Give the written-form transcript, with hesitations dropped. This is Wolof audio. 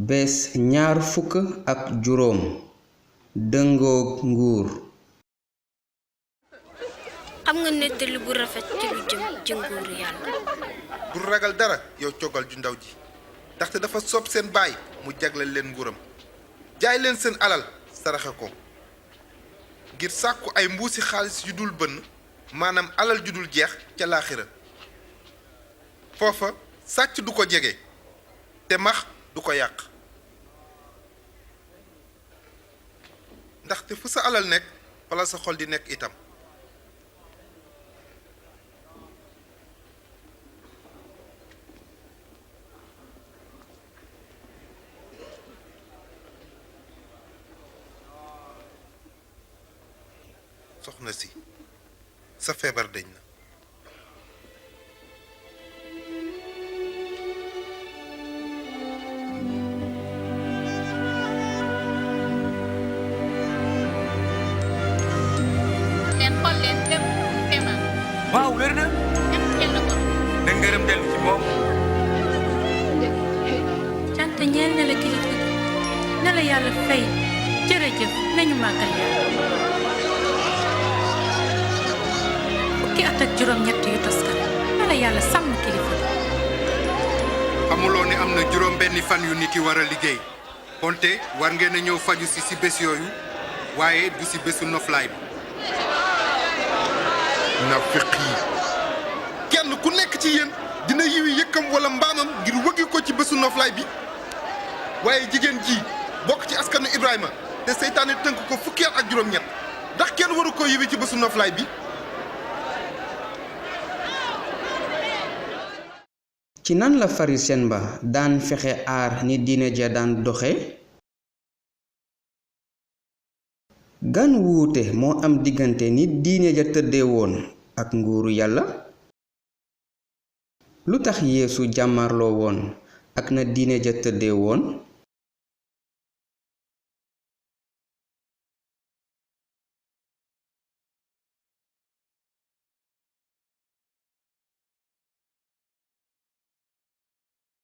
bés ñaar fukk ak juróom dëngoog nguur. xam nga nettali bu rafet ci lu jëm ci nguuru yàlla. bu ragal dara yow coggal ju ndaw ji ndaxte dafa soob seen baay mu jagleel leen nguuram jaay leen seen alal saraxe ko ngir sàkku ay mbuusi xaalis yu dul bënn maanaam alal ju dul jeex ca laaxira foofa sàcc du ko jege te max du ko yàq ndaxte fu sa alal nekk wala sa xol di nekk itam. soxna si sa feebar dañ na. waaw wér na. na ngërëm dellu ci moom. cant ñeel na la kilifa na la yàlla fay jërëjëf nañu màggal yàlla. fukki at ak juróom-ñett yu toskan na la yàlla sàmm kilifa. xamuloo ne am na juróom benni fan yu nit yi war a liggéey konte war ngeen a ñëw faju si bés yooyu waaye du si bésu noflaay bi. nafiq yi kenn ku nekk ci yéen dina yiwi yëkkam wala mbaamam ngir wëggi ko ci bésu noflaay bi waaye jigéen ji bokk ci askanu Ibrahima te seytaane tënk ko fukki at ak juróom-ñett ndax kenn waru ko yiwi ci bésu noflaay bi. ci nan la farisen ba daan fexe aar ni diine ja daan doxe? gan wuute moo am diggante ni diine ja tëddee woon ak nguuru yàlla? lu tax yeesu jàmmarloo woon ak na diine ja tëddee woon?